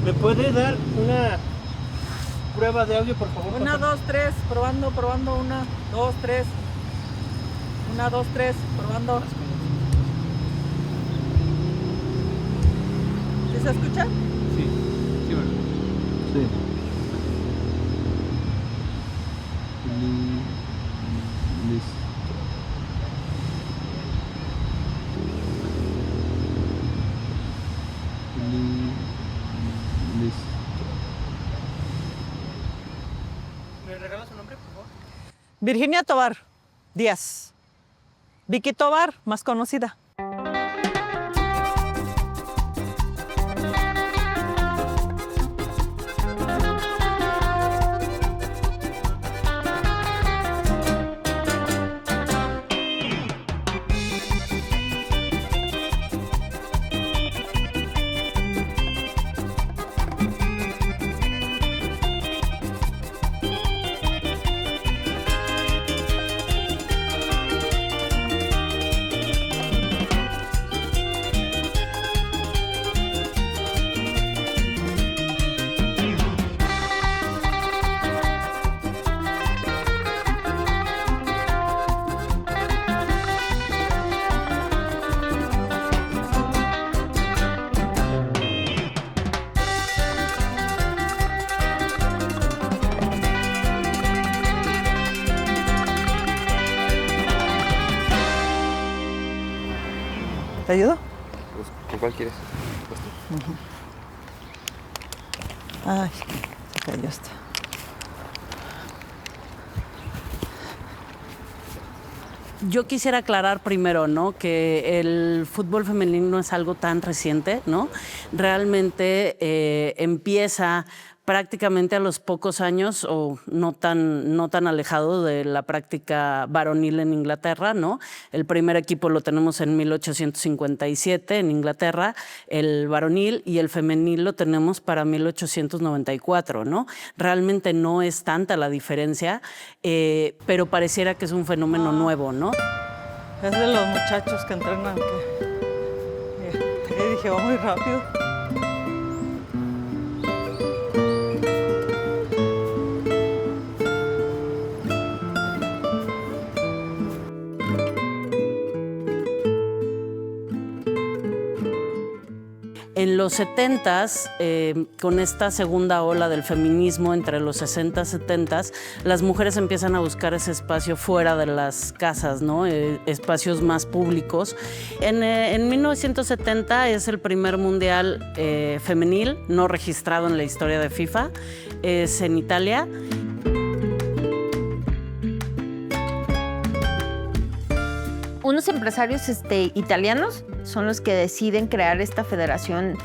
¿Me puede dar una prueba de audio, por favor? 1, 2, 3, probando, 1, 2, 3. 1, 2, 3, probando. ¿Sí se escucha? Sí, sí, ¿verdad? Sí. Listo. Listo. ¿Me regala su nombre, por favor? Virginia Tovar Díaz. Vicky Tovar, más conocida. ¿Te ayudo? Pues, ¿con cuál quieres? Ay, se cayó esto. Yo quisiera aclarar primero, ¿no?, que el fútbol femenino no es algo tan reciente, ¿no? Realmente empieza prácticamente a los pocos años o no tan alejado de la práctica varonil en Inglaterra, ¿no? El primer equipo lo tenemos en 1857 en Inglaterra, el varonil, y el femenil lo tenemos para 1894, ¿no? Realmente no es tanta la diferencia, pero pareciera que es un fenómeno nuevo, ¿no? Es de los muchachos que entrenan que dije, va muy rápido. En los 70s, con esta segunda ola del feminismo entre los 60s y 70s, las mujeres empiezan a buscar ese espacio fuera de las casas, ¿no? Espacios más públicos. En 1970 es el primer mundial femenil no registrado en la historia de FIFA. Es en Italia. Unos empresarios italianos son los que deciden crear esta federación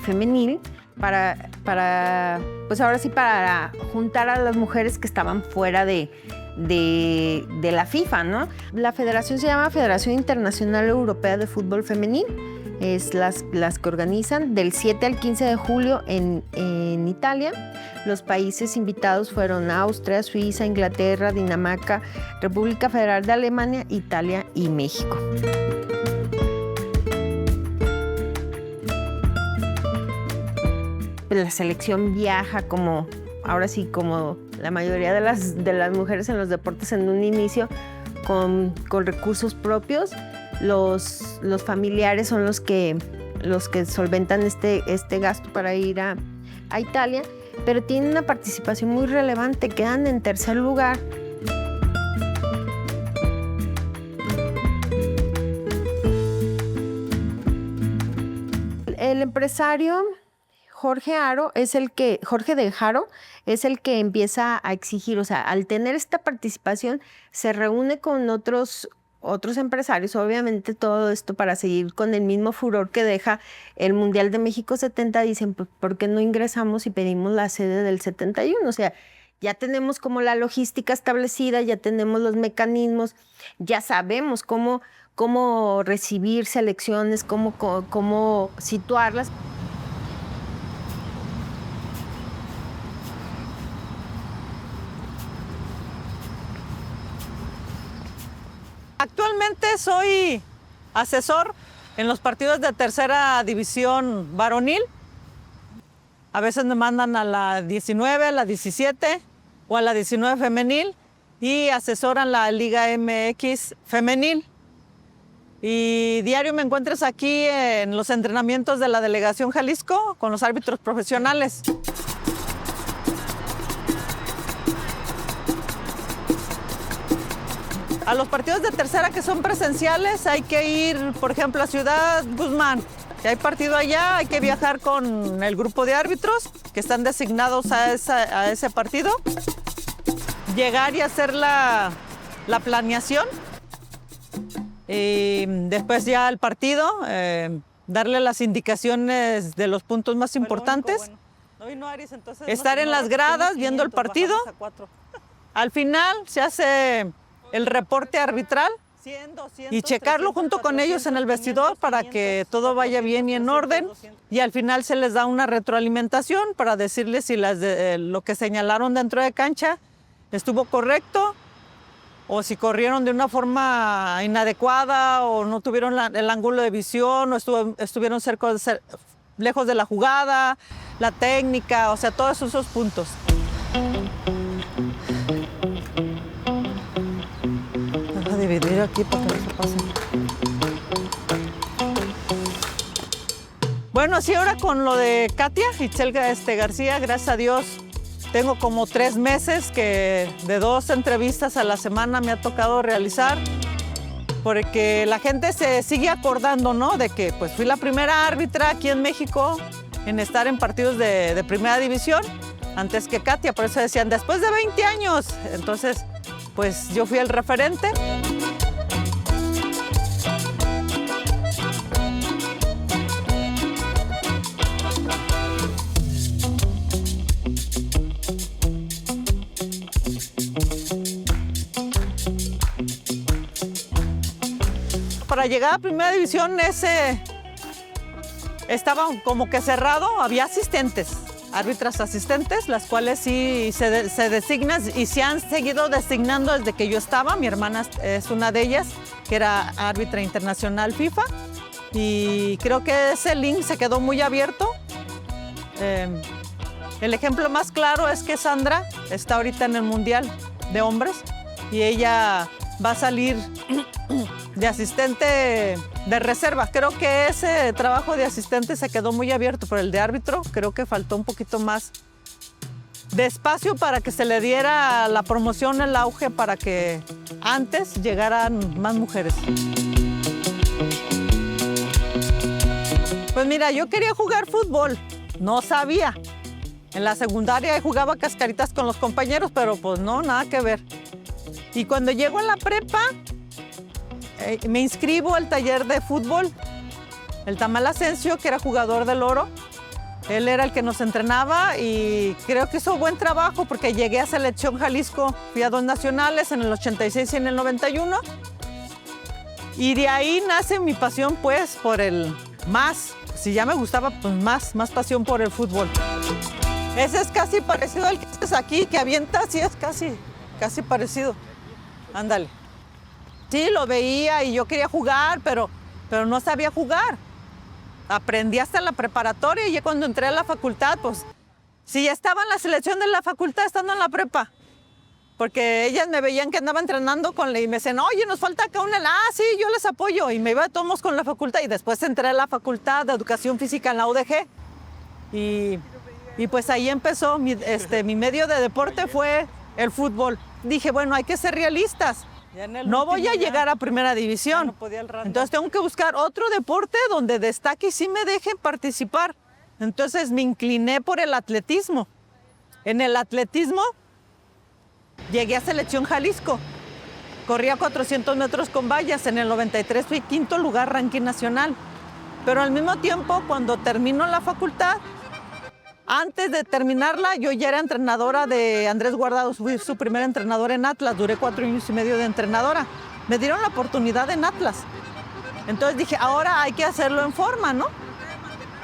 femenil para, pues ahora sí, para juntar a las mujeres que estaban fuera de la FIFA, ¿no? La federación se llama Federación Internacional Europea de Fútbol Femenil. Es las que organizan del 7 al 15 de julio en Italia. Los países invitados fueron Austria, Suiza, Inglaterra, Dinamarca, República Federal de Alemania, Italia y México. La selección viaja como, ahora sí, como la mayoría de las mujeres en los deportes en un inicio, con recursos propios. Los familiares son los que solventan este gasto para ir a Italia, pero tienen una participación muy relevante, quedan en tercer lugar. El empresario Jorge de Haro es el que empieza a exigir, o sea, al tener esta participación se reúne con otros empresarios, obviamente todo esto para seguir con el mismo furor que deja el Mundial de México 70, dicen, pues, ¿por qué no ingresamos y pedimos la sede del 71? O sea, ya tenemos como la logística establecida, ya tenemos los mecanismos, ya sabemos cómo recibir selecciones, cómo situarlas. Actualmente soy asesor en los partidos de tercera división varonil. A veces me mandan a la 19, a la 17 o a la 19 femenil y asesoran la Liga MX femenil. Y diario me encuentras aquí en los entrenamientos de la Delegación Jalisco con los árbitros profesionales. A los partidos de tercera que son presenciales hay que ir, por ejemplo, a Ciudad Guzmán. Si hay partido allá, hay que viajar con el grupo de árbitros que están designados a ese partido. Llegar y hacer la planeación. Y después ya al partido, darle las indicaciones de los puntos más importantes. Estar en las gradas viendo el partido. Al final se hace el reporte arbitral y checarlo junto con ellos en el vestidor para que todo vaya bien y en orden. Y al final se les da una retroalimentación para decirles si lo que señalaron dentro de cancha estuvo correcto o si corrieron de una forma inadecuada o no tuvieron el ángulo de visión o estuvieron lejos de la jugada, la técnica, o sea, todos esos puntos. Dividir aquí para que no se pase. Bueno, así ahora con lo de Katia Itzel García, gracias a Dios, tengo como 3 meses que de 2 entrevistas a la semana me ha tocado realizar, porque la gente se sigue acordando, ¿no? De que pues fui la primera árbitra aquí en México en estar en partidos de primera división, antes que Katia, por eso decían, después de 20 años. Entonces, pues yo fui el referente. Para llegar a primera división estaba como que cerrado, había asistentes, árbitras asistentes, las cuales sí se designan y se han seguido designando desde que yo estaba. Mi hermana es una de ellas, que era árbitra internacional FIFA, y creo que ese link se quedó muy abierto. El ejemplo más claro es que Sandra está ahorita en el Mundial de Hombres y ella va a salir de asistente de reserva. Creo que ese trabajo de asistente se quedó muy abierto, pero el de árbitro creo que faltó un poquito más de espacio para que se le diera la promoción, el auge, para que antes llegaran más mujeres. Pues mira, yo quería jugar fútbol, no sabía. En la secundaria jugaba cascaritas con los compañeros, pero pues no, nada que ver. Y cuando llego a la prepa, me inscribo al taller de fútbol. El Tamal Asensio, que era jugador del Oro, él era el que nos entrenaba y creo que hizo buen trabajo porque llegué a Selección Jalisco. Fui a 2 nacionales en el 86 y en el 91. Y de ahí nace mi pasión, pues, por el más. Si ya me gustaba, pues más pasión por el fútbol. Ese es casi parecido al que haces aquí, que avientas, sí, es casi parecido. Ándale. Sí, lo veía y yo quería jugar, pero no sabía jugar. Aprendí hasta la preparatoria y ya cuando entré a la facultad, pues, sí, ya estaba en la selección de la facultad estando en la prepa. Porque ellas me veían que andaba entrenando y me decían, oye, nos falta acá una. Sí, yo les apoyo. Y me iba de todos modos con la facultad. Y después entré a la facultad de Educación Física en la UDG. Y pues ahí empezó, mi medio de deporte fue el fútbol. Dije, bueno, hay que ser realistas. No voy a llegar a primera división. Entonces tengo que buscar otro deporte donde destaque y sí me dejen participar. Entonces me incliné por el atletismo. En el atletismo llegué a Selección Jalisco. Corría 400 metros con vallas. En el 93 fui 5º lugar ranking nacional. Pero al mismo tiempo, cuando termino la facultad, antes de terminarla, yo ya era entrenadora de Andrés Guardado. Fui su primer entrenadora en Atlas. Duré 4 años y medio de entrenadora. Me dieron la oportunidad en Atlas. Entonces dije, ahora hay que hacerlo en forma, ¿no?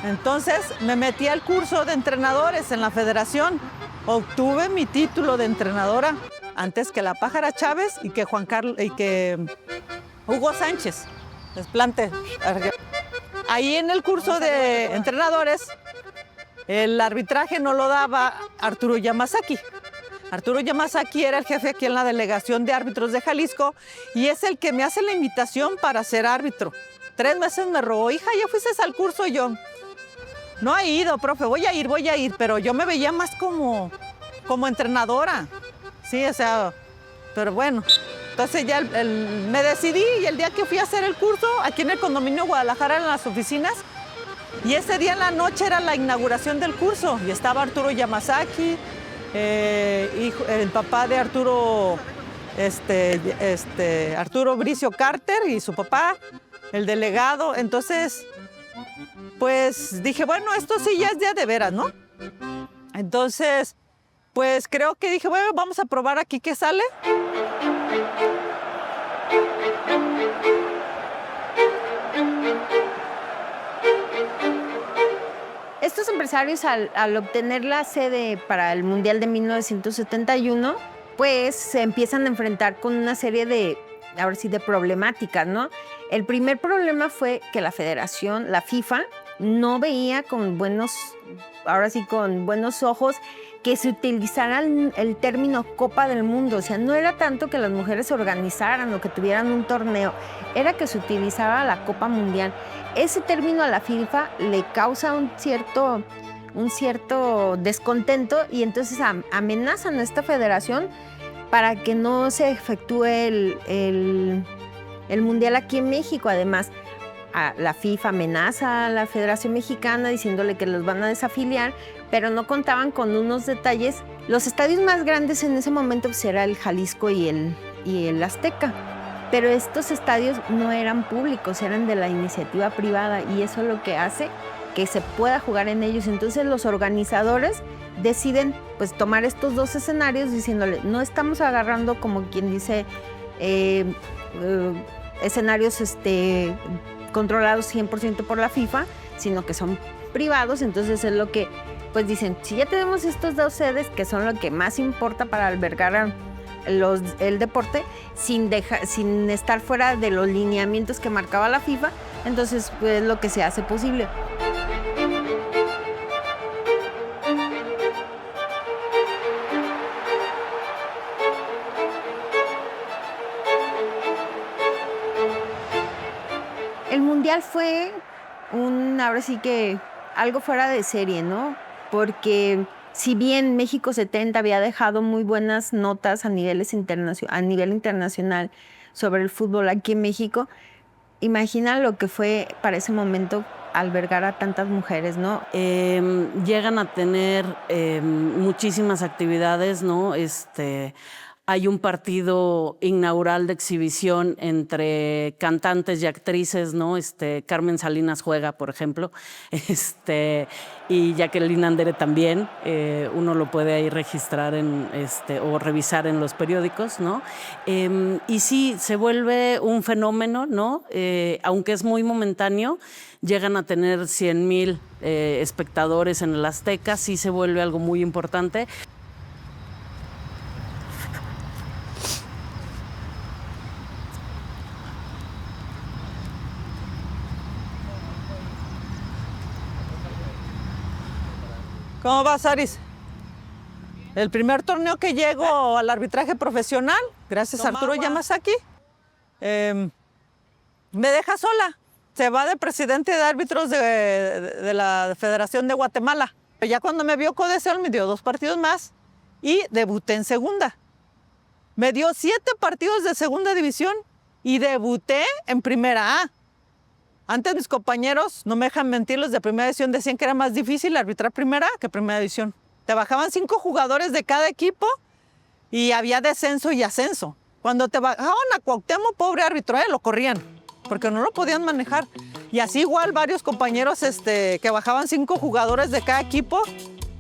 Entonces me metí al curso de entrenadores en la federación. Obtuve mi título de entrenadora antes que la Pájara Chávez y que Hugo Sánchez. Desplante. Ahí en el curso de entrenadores el arbitraje no lo daba Arturo Yamazaki. Arturo Yamazaki era el jefe aquí en la delegación de árbitros de Jalisco y es el que me hace la invitación para ser árbitro. 3 meses me rogó, hija, ¿ya fuiste al curso? Y yo, no he ido, profe, voy a ir, pero yo me veía más como entrenadora. Sí, o sea, pero bueno. Entonces ya me decidí y el día que fui a hacer el curso, aquí en el condominio Guadalajara, en las oficinas, y ese día en la noche era la inauguración del curso y estaba Arturo Yamazaki, el papá de Arturo, Arturo Bricio Carter y su papá, el delegado. Entonces, pues dije, bueno, esto sí ya es día de veras, ¿no? Entonces, pues creo que dije, bueno, vamos a probar aquí qué sale. Estos empresarios al obtener la sede para el Mundial de 1971, pues se empiezan a enfrentar con una serie de, ahora sí, de problemáticas, ¿no? El primer problema fue que la federación, la FIFA, no veía con buenos ojos que se utilizara el término Copa del Mundo. O sea, no era tanto que las mujeres se organizaran o que tuvieran un torneo, era que se utilizara la Copa Mundial. Ese término a la FIFA le causa un cierto descontento y entonces amenazan a esta federación para que no se efectúe el Mundial aquí en México. Además, la FIFA amenaza a la Federación Mexicana diciéndole que los van a desafiliar, pero no contaban con unos detalles. Los estadios más grandes en ese momento pues, era el Jalisco y el Azteca, pero estos estadios no eran públicos, eran de la iniciativa privada y eso es lo que hace que se pueda jugar en ellos. Entonces los organizadores deciden pues, tomar estos 2 escenarios diciéndole, no estamos agarrando, como quien dice, escenarios controlados 100% por la FIFA, sino que son privados. Entonces es lo que pues dicen, si ya tenemos estos 2 sedes que son lo que más importa para albergar el deporte sin estar fuera de los lineamientos que marcaba la FIFA, entonces pues lo que se hace posible. El Mundial fue ahora sí que algo fuera de serie, ¿no? Porque si bien México 70 había dejado muy buenas notas a nivel internacional sobre el fútbol aquí en México, imagina lo que fue para ese momento albergar a tantas mujeres, ¿no? Llegan a tener muchísimas actividades, ¿no? Hay un partido inaugural de exhibición entre cantantes y actrices, ¿no? Carmen Salinas juega, por ejemplo, y Jacqueline Andere también. Uno lo puede ahí registrar o revisar en los periódicos, ¿no? Y sí, se vuelve un fenómeno, ¿no? Aunque es muy momentáneo, llegan a tener 100,000 espectadores en el Azteca, sí se vuelve algo muy importante. ¿Cómo vas, Aris? El primer torneo que llego al arbitraje profesional, gracias a Arturo Yamazaki, me deja sola. Se va de presidente de árbitros de la Federación de Guatemala. Ya cuando me vio Codesel me dio 2 partidos más y debuté en segunda. Me dio 7 partidos de segunda división y debuté en primera A. Antes mis compañeros, no me dejan mentir, los de primera división decían que era más difícil arbitrar primera que primera división. Te bajaban 5 jugadores de cada equipo y había descenso y ascenso. Cuando te bajaban a Cuauhtémoc, pobre árbitro, lo corrían porque no lo podían manejar. Y así igual varios compañeros que bajaban 5 jugadores de cada equipo,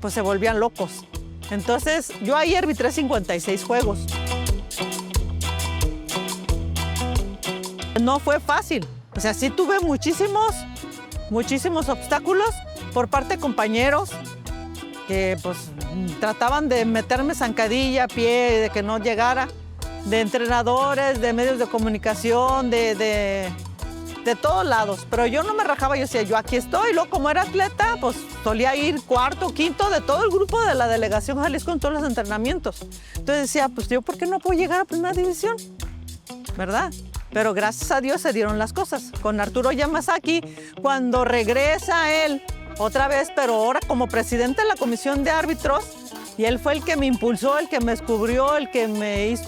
pues se volvían locos. Entonces yo ahí arbitré 56 juegos. No fue fácil. O sea, sí tuve muchísimos obstáculos por parte de compañeros que pues trataban de meterme zancadilla a pie, de que no llegara, de entrenadores, de medios de comunicación, de de todos lados, pero yo no me rajaba, yo decía, yo aquí estoy. Y luego, como era atleta, pues solía ir cuarto, quinto de todo el grupo de la delegación Jalisco en todos los entrenamientos. Entonces decía, pues yo, ¿por qué no puedo llegar a primera división? ¿Verdad? Pero gracias a Dios se dieron las cosas. Con Arturo Yamazaki, cuando regresa él otra vez, pero ahora como presidente de la comisión de árbitros, y él fue el que me impulsó, el que me descubrió, el que me hizo,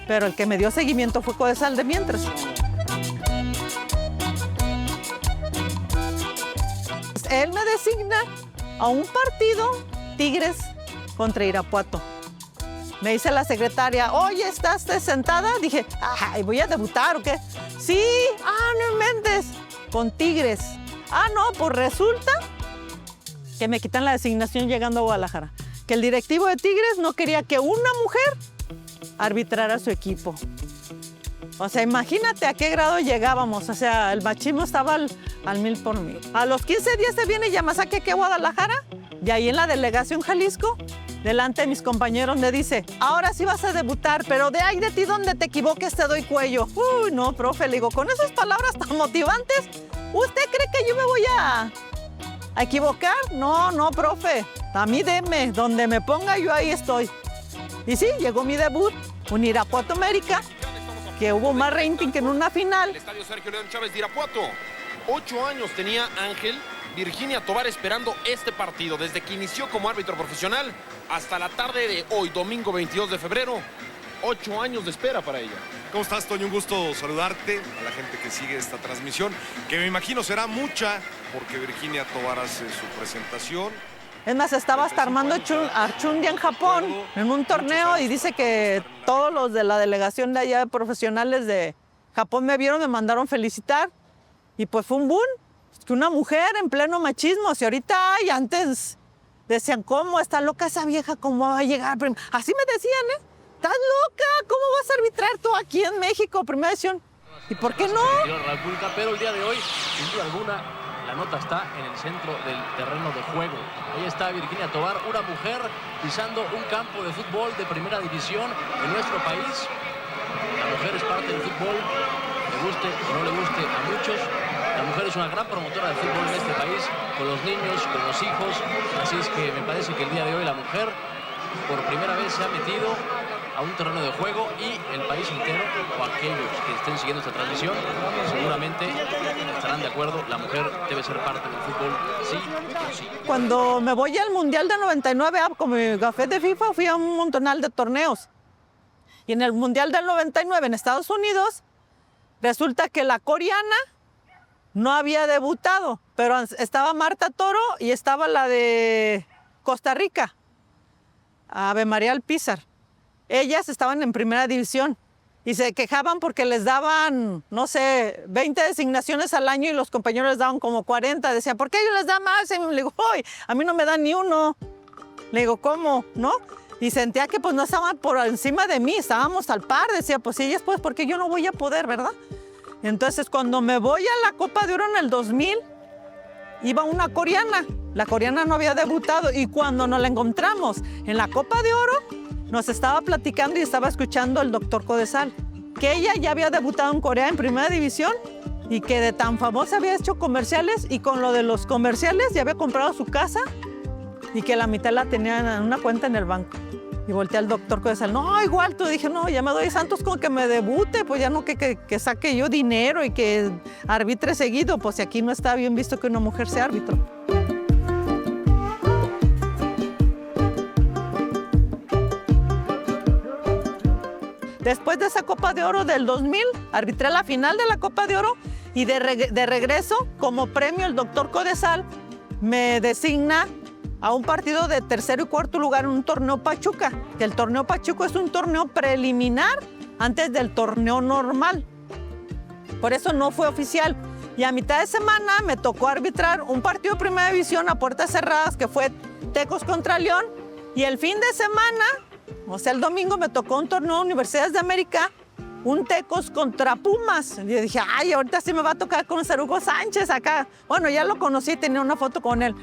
pero el que me dio seguimiento fue Codesal de mientras. Él me designa a un partido, Tigres contra Irapuato. Me dice la secretaria, oye, ¿estás sentada? Dije, ay, ¿voy a debutar o qué? Sí, no inventes, con Tigres. No, pues resulta que me quitan la designación llegando a Guadalajara. Que el directivo de Tigres no quería que una mujer arbitrara a su equipo. O sea, imagínate a qué grado llegábamos. O sea, el machismo estaba al mil por mil. A los 15 días se viene Yamazaki aquí a Guadalajara y ahí en la delegación Jalisco, delante de mis compañeros, me dice, ahora sí vas a debutar, pero de ahí de ti donde te equivoques te doy cuello. Uy, no, profe, le digo, con esas palabras tan motivantes, ¿usted cree que yo me voy a equivocar? No, profe, a mí deme, donde me ponga yo ahí estoy. Y sí, llegó mi debut, un Irapuato América, que hubo más rating que en una final. El estadio Sergio León Chávez de Irapuato. 8 años tenía Ángel Virginia Tovar esperando este partido, desde que inició como árbitro profesional hasta la tarde de hoy, domingo 22 de febrero. 8 años de espera para ella. ¿Cómo estás, Toño? Un gusto saludarte, a la gente que sigue esta transmisión, que me imagino será mucha, porque Virginia Tovar hace su presentación. Es más, estaba hasta armando Archundia en Japón, en un torneo, y dice que todos los de la delegación de allá, profesionales de Japón, me vieron, me mandaron felicitar. Y pues fue un boom, que una mujer en pleno machismo. Si ahorita hay, antes decían, ¿cómo está loca esa vieja? ¿Cómo va a llegar? Así me decían, ¿eh? ¿Estás loca? ¿Cómo vas a arbitrar tú aquí en México, primera edición? ¿Y por qué no? Pero el día de hoy, sin duda alguna, la nota está en el centro del terreno de juego. Ahí está Virginia Tovar, una mujer pisando un campo de fútbol de primera división en nuestro país. La mujer es parte del fútbol, le guste o no le guste a muchos. La mujer es una gran promotora del fútbol en este país, con los niños, con los hijos. Así es que me parece que el día de hoy la mujer por primera vez se ha metido a un terreno de juego, y el país entero, o aquellos que estén siguiendo esta transmisión, seguramente estarán de acuerdo. La mujer debe ser parte del fútbol, sí o sí. Cuando me voy al Mundial de 99, con mi gafet de FIFA, fui a un montonal de torneos. Y en el Mundial del 99 en Estados Unidos, resulta que la coreana no había debutado, pero estaba Marta Toro y estaba la de Costa Rica, Ave María Alpizar. Ellas estaban en primera división y se quejaban porque les daban, no sé, 20 designaciones al año y los compañeros les daban como 40. Decían, ¿por qué ellos les dan más? Y le digo, ¡ay! A mí no me dan ni uno. Le digo, ¿cómo? ¿No? Y sentía que pues no estaban por encima de mí, estábamos al par. Decía, pues si ellas pues, ¿por qué yo no voy a poder, verdad? Entonces, cuando me voy a la Copa de Oro en el 2000, iba una coreana. La coreana no había debutado, y cuando nos la encontramos en la Copa de Oro, nos estaba platicando y estaba escuchando el doctor Codesal, que ella ya había debutado en Corea en primera división y que de tan famosa había hecho comerciales, y con lo de los comerciales ya había comprado su casa y que la mitad la tenía en una cuenta en el banco. Y volteé al doctor Codesal, no, igual tú. Dije, no, ya me doy santos con que me debute, pues ya no que saque yo dinero y que arbitre seguido, pues si aquí no está bien visto que una mujer sea árbitro. Después de esa Copa de Oro del 2000, arbitré la final de la Copa de Oro, y de regreso, como premio, el doctor Codesal me designa a un partido de tercero y cuarto lugar en un torneo Pachuca. Que el torneo Pachuca es un torneo preliminar antes del torneo normal. Por eso no fue oficial. Y a mitad de semana me tocó arbitrar un partido de primera división a puertas cerradas, que fue Tecos contra León. Y el fin de semana, o sea, el domingo, me tocó un torneo de Universidades de América, un Tecos contra Pumas. Y yo dije, ay, ahorita sí me va a tocar con Hugo Sánchez acá. Bueno, ya lo conocí, tenía una foto con él.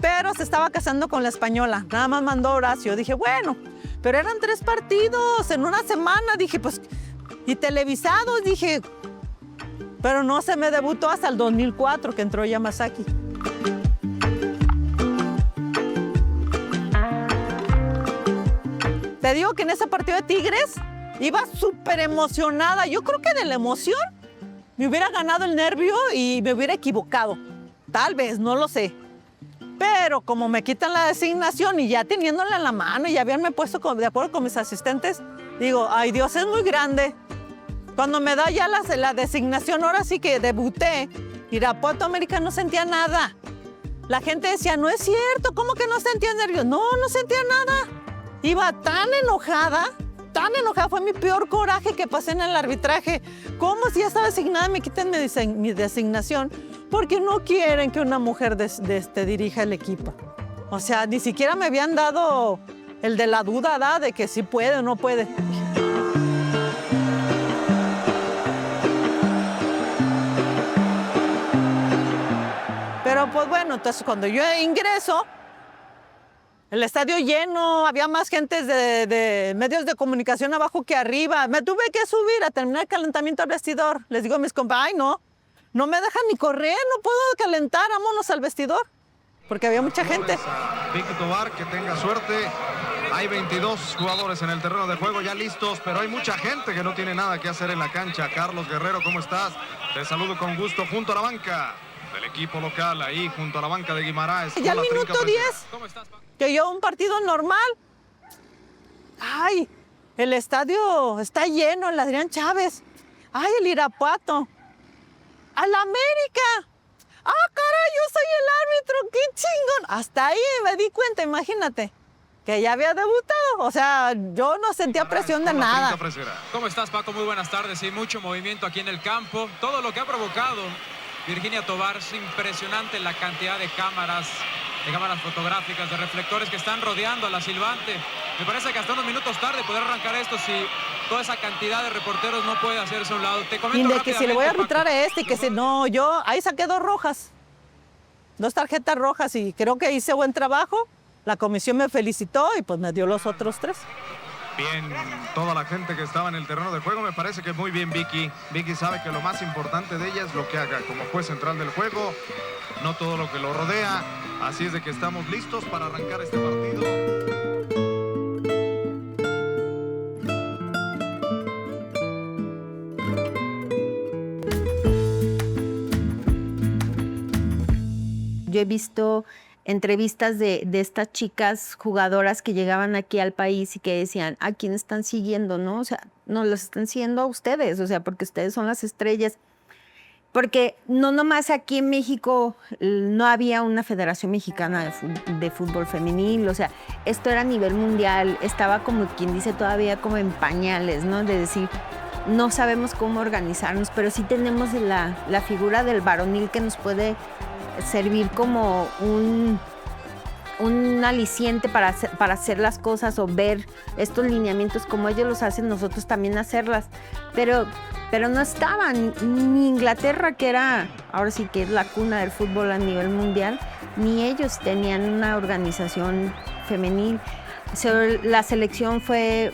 Pero se estaba casando con la española. Nada más mandó Horacio. Dije, bueno, pero eran 3 partidos en una semana. Dije, pues, y televisados. Dije, Pero no se me debutó hasta el 2004 que entró Yamasaki. Te digo que en ese partido de Tigres iba súper emocionada. Yo creo que de la emoción me hubiera ganado el nervio y me hubiera equivocado. Tal vez, no lo sé. Pero como me quitan la designación y ya teniéndola en la mano y ya habíanme puesto de acuerdo con mis asistentes, digo, ay Dios, es muy grande. Cuando me da ya la designación, ahora sí que debuté, Irapuato América no sentía nada. La gente decía, no es cierto, ¿cómo que no sentía nervios? No, no sentía nada. Iba tan enojada, fue mi peor coraje que pasé en el arbitraje. ¿Cómo si ya estaba designada me quiten mi designación? Porque no quieren que una mujer dirija el equipo. O sea, ni siquiera me habían dado el de la duda, ¿da? De que sí puede o no puede. Pero pues bueno, entonces cuando yo ingreso, el estadio lleno, había más gente de medios de comunicación abajo que arriba. Me tuve que subir a terminar el calentamiento al vestidor. Les digo a mis compas, ay no me dejan ni correr, no puedo calentar, vámonos al vestidor. Porque había mucha gente. Vicky Tovar, que tenga suerte. Hay 22 jugadores en el terreno de juego ya listos, pero hay mucha gente que no tiene nada que hacer en la cancha. Carlos Guerrero, ¿cómo estás? Te saludo con gusto junto a la banca del equipo local, ahí junto a la banca de Guimarães. Ya al minuto 10, ¿Cómo estás, Paco? que yo un partido normal. Ay, el estadio está lleno, el Adrián Chávez. Ay, el Irapuato. ¡A la América! ¡Ah, caray, yo soy el árbitro! ¡Qué chingón! Hasta ahí me di cuenta, imagínate, que ya había debutado. O sea, yo no sentía presión de nada. ¿Cómo estás, Paco? Muy buenas tardes. Sí, mucho movimiento aquí en el campo. Todo lo que ha provocado Virginia Tovar es impresionante, la cantidad de cámaras fotográficas, de reflectores que están rodeando a la silbante. Me parece que hasta unos minutos tarde poder arrancar esto si toda esa cantidad de reporteros no puede hacerse a un lado. Te comento Y de que si le voy a arbitrar Paco, a este, que si no, yo ahí saqué 2 rojas. 2 tarjetas rojas y creo que hice buen trabajo. La comisión me felicitó y pues me dio los otros 3. Bien, toda la gente que estaba en el terreno de juego, me parece que muy bien Vicky. Vicky sabe que lo más importante de ella es lo que haga como juez central del juego, no todo lo que lo rodea. Así es de que estamos listos para arrancar este partido. Yo he visto entrevistas de estas chicas jugadoras que llegaban aquí al país y que decían, ¿a quién están siguiendo? ¿No? O sea, no los están siguiendo a ustedes, o sea, porque ustedes son las estrellas. Porque no nomás aquí en México no había una Federación Mexicana de Fútbol Femenil, o sea, esto era a nivel mundial, estaba como quien dice todavía como en pañales, ¿no? De decir, no sabemos cómo organizarnos, pero sí tenemos la figura del varonil que nos puede servir como un aliciente para hacer las cosas o ver estos lineamientos como ellos los hacen, nosotros también hacerlas. Pero no estaban ni Inglaterra, que era, ahora sí que es la cuna del fútbol a nivel mundial, ni ellos tenían una organización femenil. La selección fue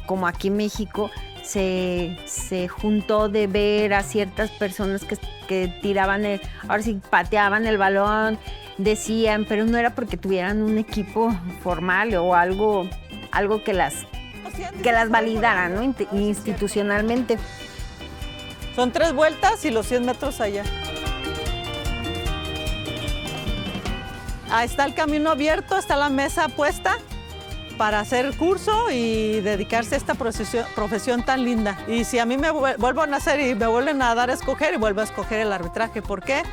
como aquí en México, se juntó de ver a ciertas personas que tiraban, ahora sí pateaban el balón, decían, pero no era porque tuvieran un equipo formal o algo que las validara, ¿no? Institucionalmente. Son 3 vueltas y los 100 metros allá. Ahí está el camino abierto, está la mesa puesta para hacer curso y dedicarse a esta profesión tan linda. Y si a mí me vuelvo a nacer y me vuelven a dar a escoger, y vuelvo a escoger el arbitraje. ¿Por qué?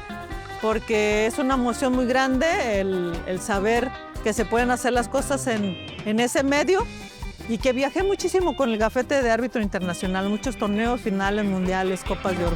Porque es una emoción muy grande el saber que se pueden hacer las cosas en ese medio y que viajé muchísimo con el gafete de árbitro internacional, muchos torneos, finales, mundiales, copas de oro.